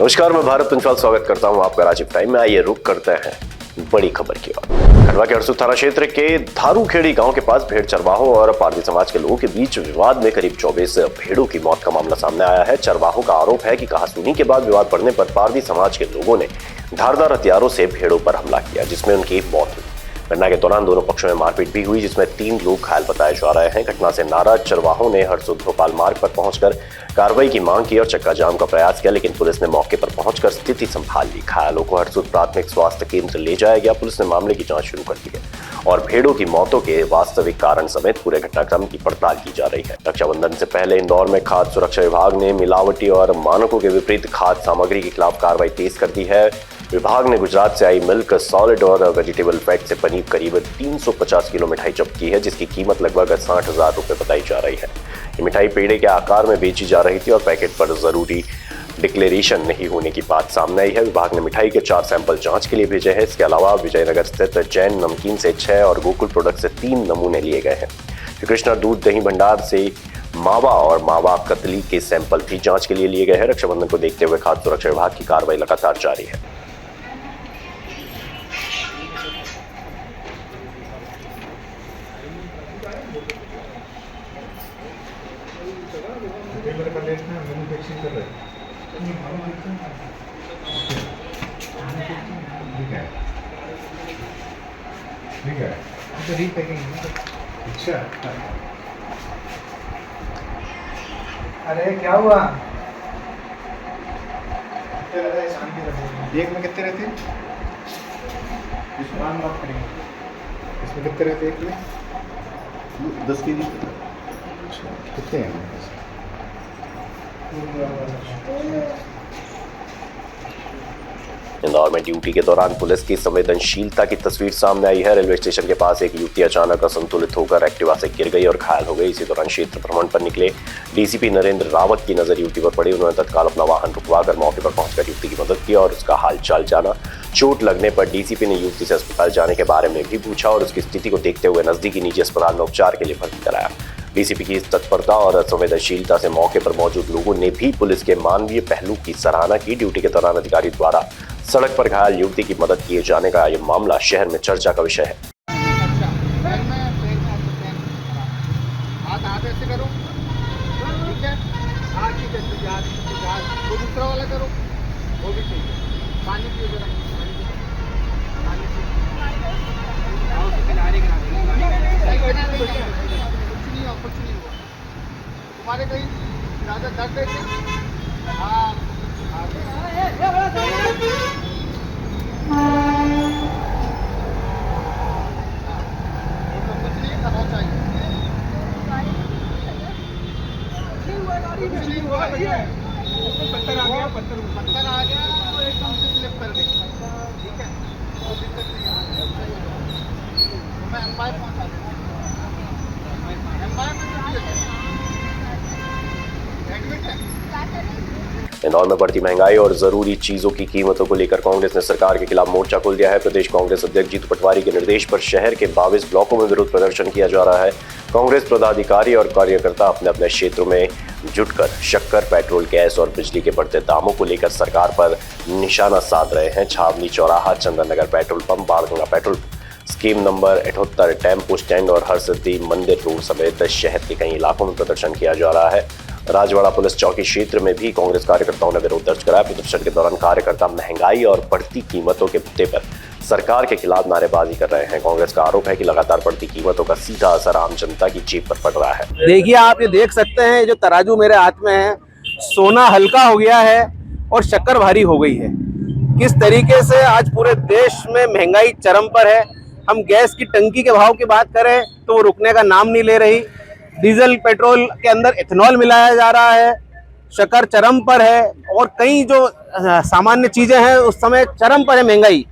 नमस्कार, मैं भारत पंचवाल स्वागत करता हूं आपका राजीव टाइम में। आइए रुक करते हैं बड़ी खबर की ओर। खंडवा के हरसूद थाना क्षेत्र के धारूखेड़ी गांव के पास भेड़ चरवाहों और पारधी समाज के लोगों के बीच विवाद में करीब 24 भेड़ों की मौत का मामला सामने आया है। चरवाहों का आरोप है कि कहासुनी के बाद विवाद बढ़ने पर पारधी समाज के लोगों ने धारदार हथियारों से भेड़ों पर हमला किया, जिसमें उनकी मौत हुई। घटना के दौरान दोनों पक्षों में मारपीट भी हुई, जिसमें 3 लोग घायल बताए जा रहे हैं। घटना से नाराज चरवाहों ने हरसूद भोपाल मार्ग पर पहुंचकर कार्रवाई की मांग की और चक्का जाम का प्रयास किया, लेकिन पुलिस ने मौके पर पहुंचकर स्थिति संभाल ली। घायलों को हरसूद प्राथमिक स्वास्थ्य केंद्र ले जाया गया। पुलिस ने मामले की जांच शुरू कर दी है और भेड़ों की मौतों के वास्तविक कारण समेत पूरे घटनाक्रम की पड़ताल की जा रही है। रक्षाबंधन से पहले इंदौर में खाद्य सुरक्षा विभाग ने मिलावटी और मानकों के विपरीत खाद्य सामग्री के खिलाफ कार्रवाई तेज कर दी है। विभाग ने गुजरात से आई मिल्क, सॉलिड और वेजिटेबल फैट से बनी करीब 350 किलो मिठाई जब्त की है, जिसकी कीमत लगभग 60,000 रुपए बताई जा रही है। ये मिठाई पेड़े के आकार में बेची जा रही थी और पैकेट पर जरूरी डिक्लेरेशन नहीं होने की बात सामने आई है। विभाग ने मिठाई के 4 सैंपल जांच के लिए भेजे हैं। इसके अलावा विजयनगर स्थित जैन नमकीन से 6 और गोकुल प्रोडक्ट से 3 नमूने लिए गए हैं। कृष्णा दूध दही भंडार से मावा और मावा कतली के सैंपल भी जांच के लिए लिए गए हैं। रक्षाबंधन को देखते हुए खाद्य सुरक्षा विभाग की कार्रवाई लगातार जारी है। ठीक है तो रीपैकिंग अच्छा। अरे क्या हुआ? एक में कितने रहते हैं? इसमें बात करेंगे। इसमें कितने रहते हैं? एक में 10 केजी। अच्छा कितने हैं? इंदौर में ड्यूटी के दौरान पुलिस की संवेदनशीलता की तस्वीर सामने आई है। रेलवे स्टेशन के पास एक युवती अचानक असंतुलित होकर एक्टिवा से गिर गई और घायल हो गई। इसी दौरान क्षेत्र भ्रमण पर निकले डीसीपी नरेंद्र रावत की नजर युवती पर पड़ी। उन्होंने तत्काल अपना वाहन रुकवाकर मौके पर पहुंचकर युवती की मदद की और उसका हालचाल जाना। चोट लगने पर डीसीपी ने युवती से अस्पताल जाने के बारे में भी पूछा और उसकी स्थिति को देखते हुए नजदीकी निजी अस्पताल में उपचार के लिए भर्ती कराया। डीसीपी की इस तत्परता और संवेदनशीलता से मौके पर मौजूद लोगों ने भी पुलिस के मानवीय पहलू की सराहना की। ड्यूटी के दौरान अधिकारी द्वारा सड़क पर घायल युवती की मदद किए जाने का यह मामला शहर में चर्चा का विषय है। तुम्हारे कहीं ज्यादा दर्द है? हाँ पत्थर आ गया तो एकदम से स्लिप कर गई। ठीक है, कोई दिक्कत नहीं है। मैं एम्पायर पहुंचा दूंगा। एम्पायर एडमिट है। इंदौर में बढ़ती महंगाई और जरूरी चीजों की कीमतों को लेकर कांग्रेस ने सरकार के खिलाफ मोर्चा खोल दिया है। प्रदेश कांग्रेस अध्यक्ष जीतू पटवारी के निर्देश पर शहर के 22 ब्लॉकों में विरोध प्रदर्शन किया जा रहा है। कांग्रेस पदाधिकारी और कार्यकर्ता अपने अपने क्षेत्रों में जुटकर शक्कर, पेट्रोल, गैस और बिजली के बढ़ते दामों को लेकर सरकार पर निशाना साध रहे हैं। छावनी चौराहा, Chandan Nagar petrol pump, Banganga petrol scheme number 78, tempo stand और हरसिद्धि मंदिर रोड समेत शहर के कई इलाकों में प्रदर्शन किया जा रहा है। राजवाड़ा पुलिस चौकी क्षेत्र में भी कांग्रेस कार्यकर्ताओं ने विरोध दर्ज कराया। प्रदर्शन के दौरान कार्यकर्ता महंगाई और बढ़ती कीमतों के मुद्दे पर सरकार के खिलाफ नारेबाजी कर रहे हैं। कांग्रेस का आरोप है कि लगातार बढ़ती कीमतों का सीधा असर आम जनता की जेब पर पड़ रहा है। देखिए, आप ये देख सकते हैं, जो तराजू मेरे हाथ में है, सोना हल्का हो गया है और शक्कर भारी हो गई है। किस तरीके से आज पूरे देश में महंगाई चरम पर है। हम गैस की टंकी के भाव की बात करें तो वो रुकने का नाम नहीं ले रही। डीजल, पेट्रोल के अंदर इथेनॉल मिलाया जा रहा है। शक्कर चरम पर है और कई जो सामान्य चीजें हैं उस समय चरम पर है महंगाई।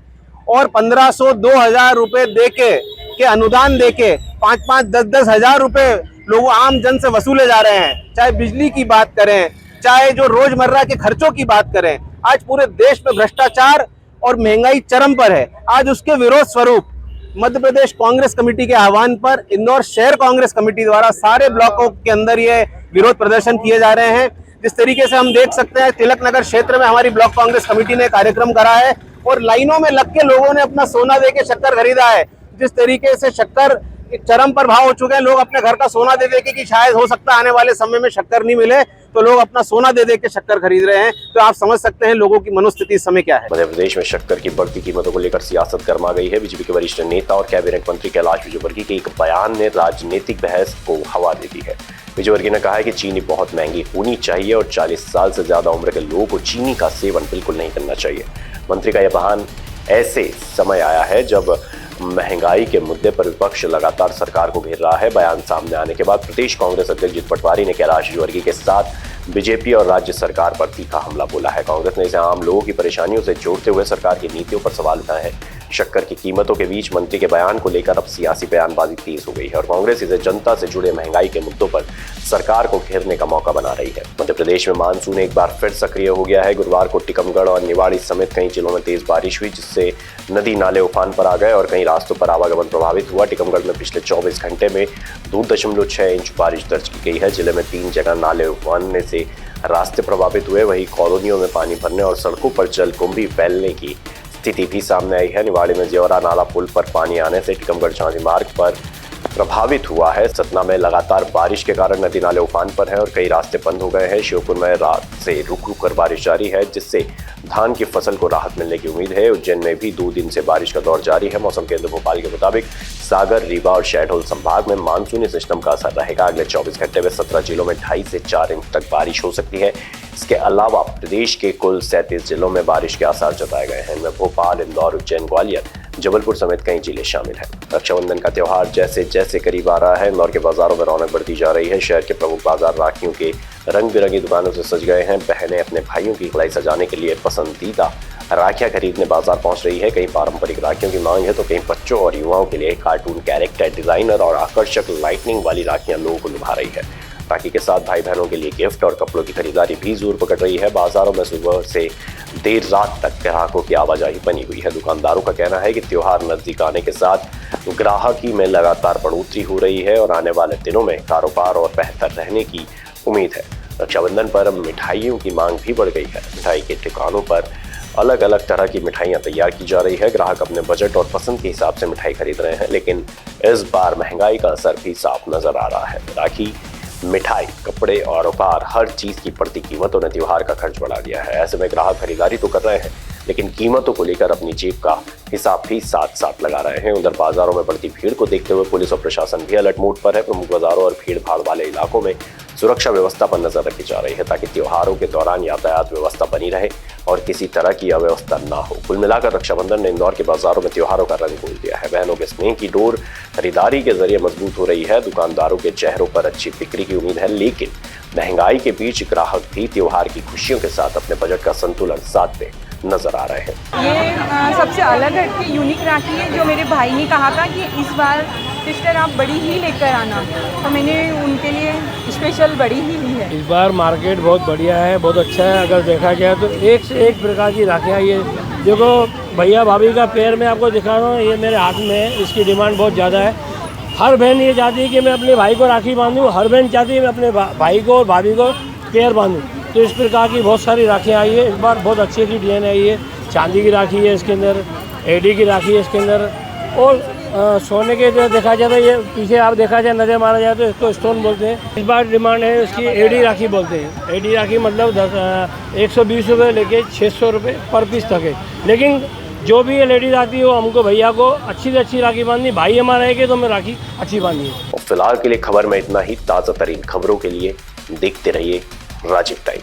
और 1500-2000 रुपए के अनुदान देके 5-5, 10-10 हजार रुपए लोग आम जन से वसूले जा रहे हैं। चाहे बिजली की बात करें, चाहे जो रोजमर्रा के खर्चों की बात करें, आज पूरे देश में भ्रष्टाचार और महंगाई चरम पर है। आज उसके विरोध स्वरूप मध्य प्रदेश कांग्रेस कमेटी के आह्वान पर इंदौर शहर कांग्रेस कमेटी द्वारा सारे ब्लॉकों के अंदर ये विरोध प्रदर्शन किए जा रहे हैं। जिस तरीके से हम देख सकते हैं तिलक नगर क्षेत्र में हमारी ब्लॉक कांग्रेस कमेटी ने कार्यक्रम करा है और लाइनों में लग के लोगों ने अपना सोना दे के शक्कर खरीदा है। जिस तरीके से शक्कर चरम पर भाव हो चुके हैं, लोग अपने घर का सोना दे दे के कि शायद हो सकता है आने वाले समय में शक्कर नहीं मिले, तो लोग अपना सोना दे दे के शक्कर खरीद रहे हैं। तो आप समझ सकते हैं लोगों की मनोस्थिति इस समय क्या है। मध्य प्रदेश में शक्कर की बढ़ती कीमतों को लेकर सियासत गर्मा गई है। बीजेपी के वरिष्ठ नेता और कैबिनेट मंत्री कैलाश विजयवर्गीय के एक बयान ने राजनीतिक बहस को हवा दे दी है। विजयवर्गीय ने कहा है कि चीनी बहुत महंगी होनी चाहिए और 40 साल से ज्यादा उम्र के लोगों को चीनी का सेवन बिल्कुल नहीं करना चाहिए। मंत्री का यह बयान ऐसे समय आया है जब महंगाई के मुद्दे पर विपक्ष लगातार सरकार को घेर रहा है। बयान सामने आने के बाद प्रदेश कांग्रेस अध्यक्ष जीतू पटवारी ने कैलाश विजयवर्गीय के साथ बीजेपी और राज्य सरकार पर तीखा हमला बोला है। कांग्रेस ने इसे आम लोगों की परेशानियों से जोड़ते हुए सरकार की नीतियों पर सवाल उठाए हैं। शक्कर की कीमतों के बीच मंत्री के बयान को लेकर अब सियासी बयानबाजी तेज हो गई है और कांग्रेस इसे जनता से जुड़े महंगाई के मुद्दों पर सरकार को घेरने का मौका बना रही है। मध्य प्रदेश में मानसून एक बार फिर सक्रिय हो गया है। गुरुवार को टीकमगढ़ और निवाड़ी समेत कई जिलों में तेज बारिश हुई, जिससे नदी नाले उफान पर आ गए और कई रास्तों पर आवागमन प्रभावित हुआ। टीकमगढ़ में पिछले 24 घंटे में 2.6 इंच बारिश दर्ज की गई है। जिले में 3 जगह नाले उफानने से रास्ते प्रभावित हुए। वहीं कॉलोनियों में पानी भरने और सड़कों पर जलकुंभी फैलने की स्थिति भी सामने आई है। निवाड़ी में जेवरा नाला पुल पर पानी आने से टीकमगढ़ झांसी मार्ग पर प्रभावित हुआ है। सतना में लगातार बारिश के कारण नदी नाले उफान पर है और कई रास्ते बंद हो गए हैं। श्योपुर में रात से रुक रुक कर बारिश जारी है, जिससे धान की फसल को राहत मिलने की उम्मीद है। उज्जैन में भी 2 दिन से बारिश का दौर जारी है। मौसम केंद्र भोपाल के मुताबिक सागर, रीवा और शहडोल संभाग में मानसूनी सिस्टम का असर रहेगा। अगले 24 घंटे में 17 जिलों में 2.5 से 4 इंच तक बारिश हो सकती है। इसके अलावा प्रदेश के कुल 37 जिलों में बारिश के आसार जताए गए हैं। इनमें भोपाल, इंदौर, उज्जैन, ग्वालियर, जबलपुर समेत कई जिले शामिल हैं। रक्षाबंधन का त्योहार जैसे जैसे करीब आ रहा है, इंदौर के बाजारों में रौनक बढ़ती जा रही है। शहर के प्रमुख बाजार राखियों के रंग बिरंगी दुकानों से सज गए हैं। बहनें अपने भाइयों की कलाई सजाने के लिए पसंदीदा राखियां खरीदने बाजार पहुंच रही है। कई पारंपरिक राखियों की मांग है तो कई बच्चों और युवाओं के लिए कार्टून कैरेक्टर, डिजाइनर और आकर्षक लाइटनिंग वाली राखियां लोगों को लुभा रही है। राखी के साथ भाई बहनों के लिए गिफ्ट और कपड़ों की खरीदारी भी जोर पकड़ रही है। बाजारों में सुबह से देर रात तक ग्राहकों की आवाजाही बनी हुई है। दुकानदारों का कहना है कि त्योहार नजदीक आने के साथ ग्राहकी में लगातार बढ़ोतरी हो रही है और आने वाले दिनों में कारोबार और बेहतर रहने की उम्मीद है। रक्षाबंधन पर मिठाइयों की मांग भी बढ़ गई है। मिठाई के ठिकानों पर अलग अलग तरह की मिठाइयां तैयार की जा रही है। ग्राहक अपने बजट और पसंद के हिसाब से मिठाई खरीद रहे हैं, लेकिन इस बार महंगाई का असर भी साफ नजर आ रहा है। राखी, मिठाई, कपड़े और उपहार, हर चीज की बढ़ती कीमतों ने त्योहार का खर्च बढ़ा दिया है। ऐसे में ग्राहक खरीदारी तो कर रहे हैं, लेकिन कीमतों को लेकर अपनी जेब का हिसाब भी साथ साथ लगा रहे हैं। उधर बाजारों में बढ़ती भीड़ को देखते हुए पुलिस और प्रशासन भी अलर्ट मोड पर है। प्रमुख बाजारों और भीड़ भाड़ वाले इलाकों में सुरक्षा व्यवस्था पर नजर रखी जा रही है ताकि त्योहारों के दौरान यातायात व्यवस्था बनी रहे और किसी तरह की अव्यवस्था ना हो। कुल मिलाकर रक्षाबंधन ने इंदौर के बाजारों में त्योहारों का रंग घोल दिया है। बहनों के स्नेह की डोर खरीदारी के जरिए मजबूत हो रही है। दुकानदारों के चेहरों पर अच्छी बिक्री की उम्मीद है, लेकिन महंगाई के बीच ग्राहक भी त्योहार की खुशियों के साथ अपने बजट का संतुलन साधते नजर आ रहे हैं। ये सबसे अलग हटके यूनिक राखी है जो मेरे भाई ने कहा था कि इस बार सिस्टर आप बड़ी ही लेकर आना, तो मैंने उनके लिए स्पेशल बड़ी ही ली है। इस बार मार्केट बहुत बढ़िया है, बहुत अच्छा है। अगर देखा जाए तो एक से एक प्रकार की राखियाँ, ये देखो भैया भाभी का पैर में आपको दिखा रहा हूँ, ये मेरे हाथ में है। इसकी डिमांड बहुत ज़्यादा है। हर बहन ये चाहती है कि मैं अपने भाई को राखी बांधूँ, हर बहन चाहती है मैं अपने भाई को और भाभी को पैर बांधूँ। तो इस प्रकार की बहुत सारी राखियाँ आई है। इस बार बहुत अच्छी अच्छी डिजाइन आई है। चांदी की राखी है इसके अंदर, एडी की राखी है इसके अंदर, और सोने के जो देखा जाए तो ये पीछे आप देखा जाए, नजर मारा जाए तो इसको स्टोन बोलते हैं। इस बार डिमांड है इसकी एडी राखी बोलते हैं। एडी राखी मतलब 120 रुपये लेके 600 रुपये पर पीस तक है। लेकिन जो भी ये लेडीज आती है वो हमको भैया को अच्छी से अच्छी राखी बांधनी, भाई हमारा है कि तो हमें राखी अच्छी बांधनी है। फिलहाल के लिए खबर में इतना ही। ताज़ा तरीन खबरों के लिए देखते रहिए राजीव टाइम।